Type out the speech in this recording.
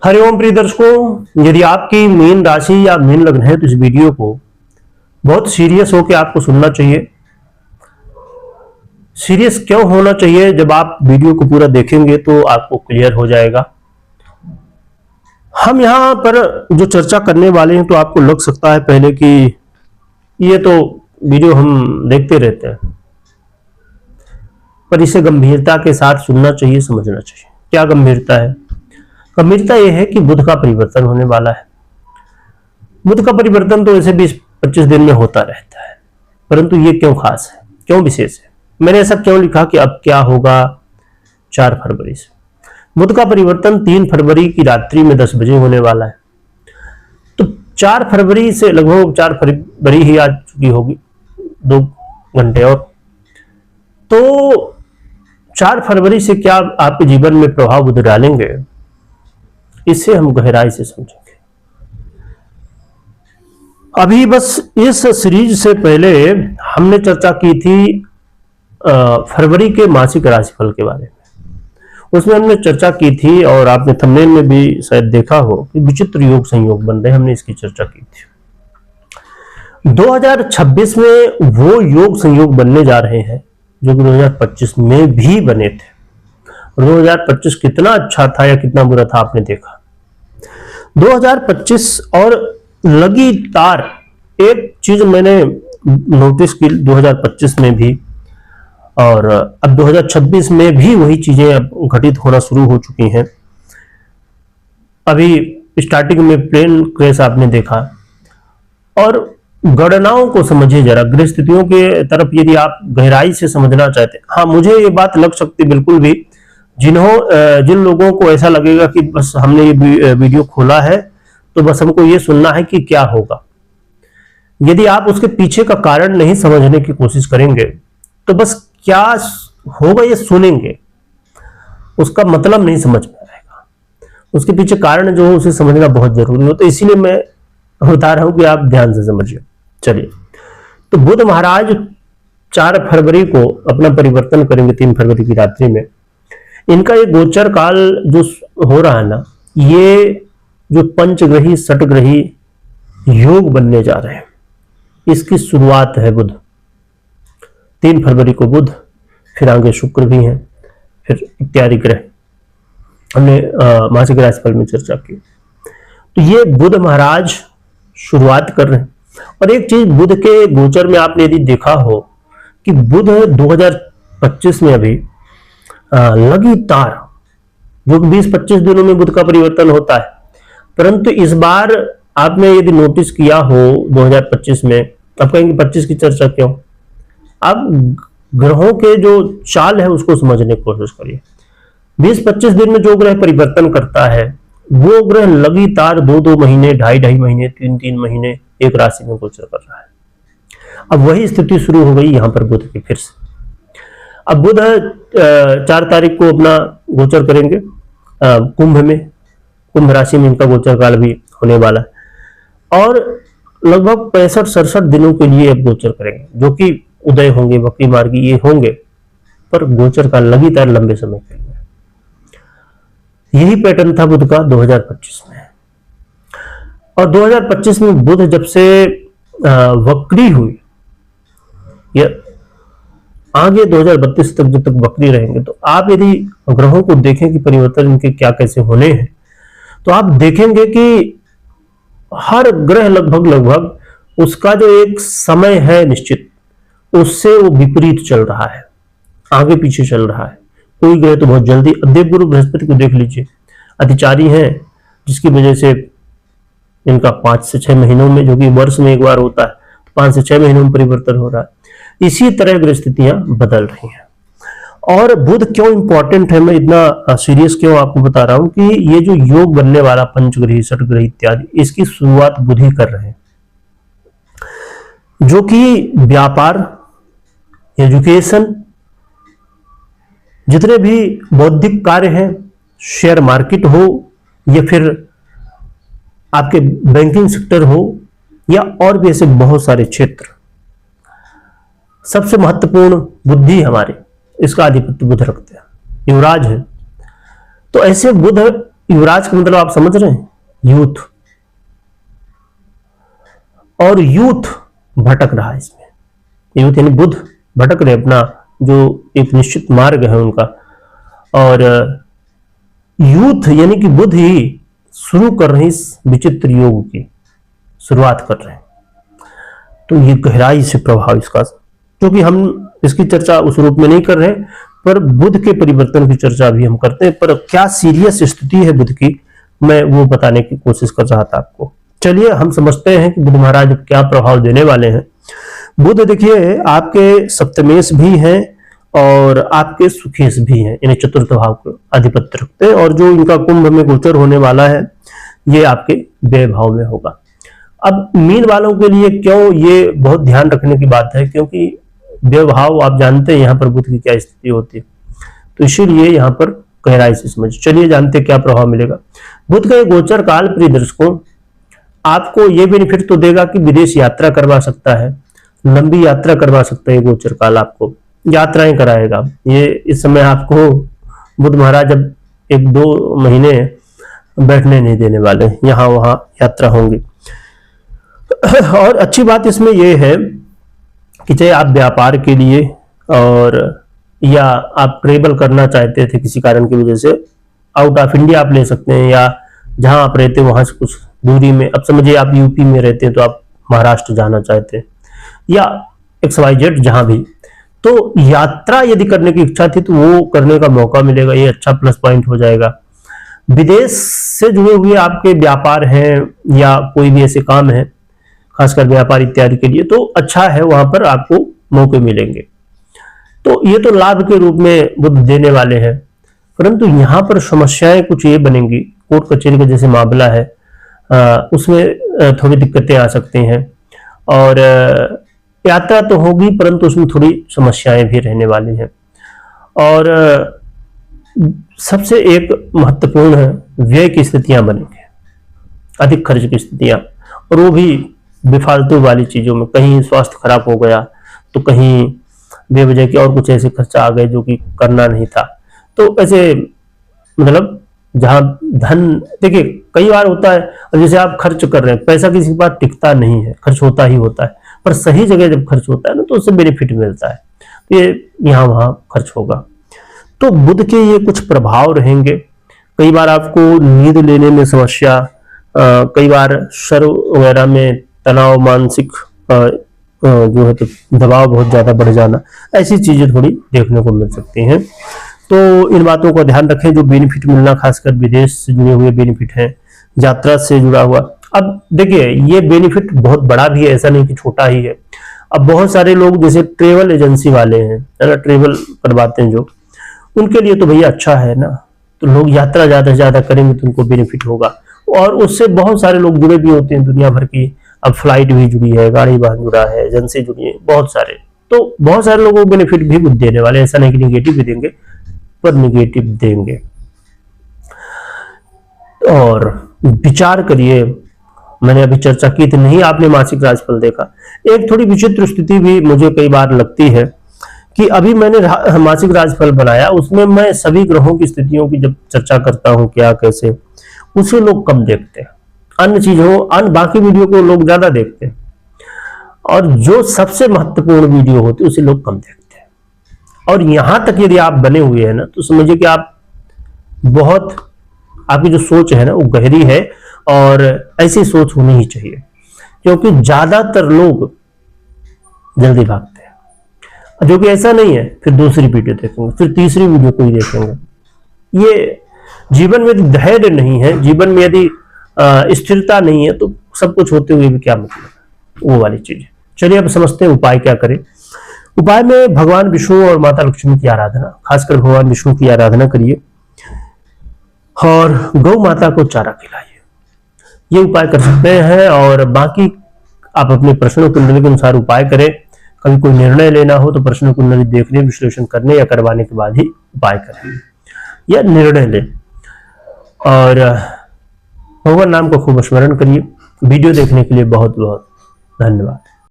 हरिओम प्रिय दर्शकों, यदि आपकी मीन राशि या मीन लग्न है तो इस वीडियो को बहुत सीरियस होकर आपको सुनना चाहिए। सीरियस क्यों होना चाहिए? जब आप वीडियो को पूरा देखेंगे तो आपको क्लियर हो जाएगा। हम यहां पर जो चर्चा करने वाले हैं तो आपको लग सकता है पहले कि ये तो वीडियो हम देखते रहते हैं, पर इसे गंभीरता के साथ सुनना चाहिए, समझना चाहिए। क्या गंभीरता है? गंभीरता यह है कि बुध का परिवर्तन होने वाला है। बुध का परिवर्तन तो ऐसे 20-25 दिन में होता रहता है, परंतु ये क्यों खास है, क्यों विशेष है? मैंने ऐसा क्यों लिखा कि अब क्या होगा 4 फरवरी से? बुध का परिवर्तन 3 फरवरी की रात्रि में 10 बजे होने वाला है। तो 4 फरवरी से लगभग 4 फरवरी ही आ चुकी होगी, 2 घंटे और। तो 4 फरवरी से क्या आपके जीवन में प्रभाव बुध डालेंगे, इसे हम गहराई से समझेंगे। अभी बस इस सीरीज से पहले हमने चर्चा की थी फरवरी के मासिक राशिफल के बारे में। उसमें हमने चर्चा की थी और आपने थंबनेल में भी शायद देखा हो कि विचित्र योग संयोग बन रहे, हमने इसकी चर्चा की थी। 2026 में वो योग संयोग बनने जा रहे हैं जो कि 2025 में भी बने थे। 2025 कितना अच्छा था या कितना बुरा था आपने देखा। 2025 और लगातार एक चीज मैंने नोटिस की 2025 में भी, और अब 2026 में भी वही चीजें घटित होना शुरू हो चुकी हैं। अभी स्टार्टिंग में प्लेन क्रैश आपने देखा, और गणनाओं को समझिए जरा, गृह स्थितियों के तरफ यदि आप गहराई से समझना चाहते हैं। हाँ, मुझे ये बात लग सकती बिल्कुल भी, जिन लोगों को ऐसा लगेगा कि बस हमने ये वीडियो खोला है तो बस हमको ये सुनना है कि क्या होगा। यदि आप उसके पीछे का कारण नहीं समझने की कोशिश करेंगे तो बस क्या होगा ये सुनेंगे, उसका मतलब नहीं समझ में आएगा। उसके पीछे कारण जो हो उसे समझना बहुत जरूरी हो, तो इसीलिए मैं बता रहा हूं कि आप ध्यान से समझिए। चलिए, तो बुध महाराज 4 फरवरी को अपना परिवर्तन करेंगे, 3 फरवरी की रात्रि में। इनका ये गोचर काल जो हो रहा है ना, ये जो पंचग्रही षटग्रही योग बनने जा रहे हैं, इसकी शुरुआत है बुध। 3 फरवरी को बुध, फिर आगे शुक्र भी हैं, फिर इत्यादि ग्रह हमने मासिक राशिफल में चर्चा की। तो ये बुध महाराज शुरुआत कर रहे हैं। और एक चीज बुध के गोचर में आपने यदि देखा हो कि बुध 2025 में अभी लगातार जो 20-25 दिनों में बुध का परिवर्तन होता है, परंतु इस बार आपने यदि नोटिस किया हो 2025 में, आप कहेंगे 25 की चर्चा क्यों? आप ग्रहों के जो चाल है उसको समझने की कोशिश करिए। 20-25 दिन में जो ग्रह परिवर्तन करता है वो ग्रह लगातार 2-2 महीने, 2.5 महीने, 3-3 महीने एक राशि में गोचर कर रहा है। अब वही स्थिति शुरू हो गई यहां पर बुध की फिर से। अब बुध 4 तारीख को अपना गोचर करेंगे कुंभ में, कुंभ राशि में इनका गोचर काल भी होने वाला है, और लगभग 65-67 दिनों के लिए अब गोचर करेंगे, जो कि उदय होंगे, वक्री मार्गी ये होंगे, पर गोचर काल लगातार लंबे समय के लिए। यही पैटर्न था बुध का 2025 में। और 2025 में बुध जब से वक्री हुई, या आगे 2032 तक जब तक वक्री रहेंगे, तो आप यदि ग्रहों को देखें कि परिवर्तन इनके क्या कैसे होने हैं, तो आप देखेंगे कि हर ग्रह लगभग उसका जो एक समय है निश्चित, उससे वो विपरीत चल रहा है, आगे पीछे चल रहा है। कोई ग्रह तो बहुत जल्दी, देवगुरु बृहस्पति को देख लीजिए, अतिचारी हैं, जिसकी वजह से इनका 5 से 6 महीनों में, जो कि वर्ष में एक बार होता है, 5 से 6 महीनों में परिवर्तन हो रहा है। इसी तरह ग्रह स्थितियां बदल रही हैं। और बुध क्यों इंपॉर्टेंट है, मैं इतना सीरियस क्यों आपको बता रहा हूं कि ये जो योग बनने वाला पंचग्रही षटग्रही इत्यादि, इसकी शुरुआत बुध ही कर रहे हैं, जो कि व्यापार, एजुकेशन, जितने भी बौद्धिक कार्य हैं, शेयर मार्केट हो या फिर आपके बैंकिंग सेक्टर हो, या और भी ऐसे बहुत सारे क्षेत्र, सबसे महत्वपूर्ण बुद्धि हमारे, इसका आधिपत्य बुध रखते हैं, युवराज है। तो ऐसे बुध युवराज का मतलब आप समझ रहे हैं, यूथ, और यूथ भटक रहा है इसमें। यूथ यानी बुध भटक रहे अपना जो एक निश्चित मार्ग है उनका, और यूथ यानी कि बुध ही शुरू कर रहे हैं इस विचित्र योग की शुरुआत कर रहे हैं। तो ये गहराई से प्रभाव इसका, क्योंकि हम इसकी चर्चा उस रूप में नहीं कर रहे, पर बुध के परिवर्तन की चर्चा भी हम करते हैं। पर क्या सीरियस स्थिति है बुध की, मैं वो बताने की कोशिश कर रहा था आपको। चलिए हम समझते हैं कि बुध महाराज क्या प्रभाव देने वाले हैं। बुध देखिए आपके सप्तमेश भी हैं और आपके सुखेश भी हैं, यानी चतुर्थ भाव को अधिपत्य रखते हैं, और जो इनका कुंभ में गोचर होने वाला है ये आपके व्यय भाव में होगा। अब मीन वालों के लिए क्यों ये बहुत ध्यान रखने की बात है, क्योंकि व्यय भाव आप जानते हैं यहाँ पर बुध की क्या स्थिति होती है, तो इसीलिए यहाँ पर गहराई से समझ। चलिए जानते क्या प्रभाव मिलेगा। बुध का गोचर काल प्रिय दर्शकों आपको ये बेनिफिट तो देगा कि विदेश यात्रा करवा सकता है, लंबी यात्रा करवा सकता है। गोचर काल आपको यात्राएं कराएगा। ये इस समय आपको बुध महाराज अब 1-2 महीने बैठने नहीं देने वाले, यहाँ वहां यात्रा होंगी। और अच्छी बात इसमें यह है कि चाहे आप व्यापार के लिए और या आप ट्रेवल करना चाहते थे किसी कारण की वजह से, आउट ऑफ इंडिया आप ले सकते हैं, या जहां आप रहते हैं वहां से कुछ दूरी में, अब समझिए आप यूपी में रहते हैं तो आप महाराष्ट्र जाना चाहते हैं, या XYZ जहां भी, तो यात्रा यदि करने की इच्छा थी तो वो करने का मौका मिलेगा। ये अच्छा प्लस पॉइंट हो जाएगा। विदेश से जुड़े हुए आपके व्यापार हैं या कोई भी ऐसे काम है खासकर व्यापार इत्यादि के लिए, तो अच्छा है, वहां पर आपको मौके मिलेंगे। तो ये तो लाभ के रूप में बुध देने वाले हैं, परंतु यहाँ पर समस्याएं कुछ ये बनेंगी। कोर्ट कचहरी का जैसे मामला है उसमें थोड़ी दिक्कतें आ सकती हैं, और यात्रा तो होगी परंतु उसमें थोड़ी समस्याएं भी रहने वाली हैं। और सबसे एक महत्वपूर्ण है व्यय की स्थितियां बनेंगी, अधिक खर्च की स्थितियां, और वो भी बेफालतू वाली चीजों में। कहीं स्वास्थ्य खराब हो गया तो कहीं बेवजह के और कुछ ऐसे खर्चा आ गए जो कि करना नहीं था। तो ऐसे मतलब जहां धन, देखिए कई बार होता है, जैसे आप खर्च कर रहे हैं, पैसा किसी के पास टिकता नहीं है, खर्च होता ही होता है, पर सही जगह जब खर्च होता है ना तो उससे बेनिफिट मिलता है। तो ये यहाँ वहां खर्च होगा। तो बुध के ये कुछ प्रभाव रहेंगे। कई बार आपको नींद लेने में समस्या, कई बार सर वगैरह में तनाव, मानसिक जो है तो दबाव बहुत ज्यादा बढ़ जाना, ऐसी चीजें थोड़ी देखने को मिल सकती हैं। तो इन बातों का ध्यान रखें। जो बेनिफिट मिलना खासकर विदेश से जुड़े हुए बेनिफिट है, यात्रा से जुड़ा हुआ। अब देखिए ये बेनिफिट बहुत बड़ा भी है, ऐसा नहीं कि छोटा ही है। अब बहुत सारे लोग जैसे ट्रेवल एजेंसी वाले हैं ना, ट्रेवल करवाते हैं जो, उनके लिए तो भैया अच्छा है ना, तो लोग यात्रा ज्यादा से ज्यादा करेंगे तो उनको बेनिफिट होगा। और उससे बहुत सारे लोग जुड़े भी होते हैं दुनिया भर की। अब फ्लाइट भी जुड़ी है, गाड़ी वाहन जुड़ा है, एजेंसी जुड़ी है, बहुत सारे, तो बहुत सारे लोगों को बेनिफिट भी देने वाले, ऐसा नहीं कि निगेटिव भी देंगे, पर निगेटिव देंगे। और विचार करिए, मैंने अभी चर्चा की थी, नहीं आपने मासिक राशिफल देखा। एक थोड़ी विचित्र स्थिति भी मुझे कई बार लगती है कि अभी मैंने मासिक राशिफल बनाया, उसमें मैं सभी ग्रहों की स्थितियों की जब चर्चा करता हूं क्या कैसे, उसे लोग कम देखते हैं। अन्य चीजों, अन्य बाकी वीडियो को लोग ज्यादा देखते हैं, और जो सबसे महत्वपूर्ण वीडियो होती है उसे लोग कम देखते हैं। और यहां तक यदि आप बने हुए हैं ना तो समझिए कि आप बहुत, आपकी जो सोच है ना वो गहरी है, और ऐसी सोच होनी ही चाहिए, क्योंकि ज्यादातर लोग जल्दी भागते हैं, जो कि ऐसा नहीं है। फिर दूसरी वीडियो देखेंगे, फिर तीसरी वीडियो को ही देखेंगे। ये जीवन में यदि धैर्य नहीं है, जीवन में यदि स्थिरता नहीं है, तो सब कुछ होते हुए भी क्या मतलब, वो वाली चीज। चलिए अब समझते हैं उपाय क्या करें। उपाय में भगवान विष्णु और माता लक्ष्मी की आराधना, खासकर भगवान विष्णु की आराधना करिए, और गौ माता को चारा खिलाइए, ये उपाय कर सकते हैं। और बाकी आप अपने प्रश्न कुंडली के अनुसार उपाय करें। कभी कोई निर्णय लेना हो तो प्रश्न कुंडली देखने, विश्लेषण करने या करवाने के बाद ही उपाय करें या निर्णय लें। और भगवान नाम को खूब स्मरण करिए। वीडियो देखने के लिए बहुत बहुत धन्यवाद।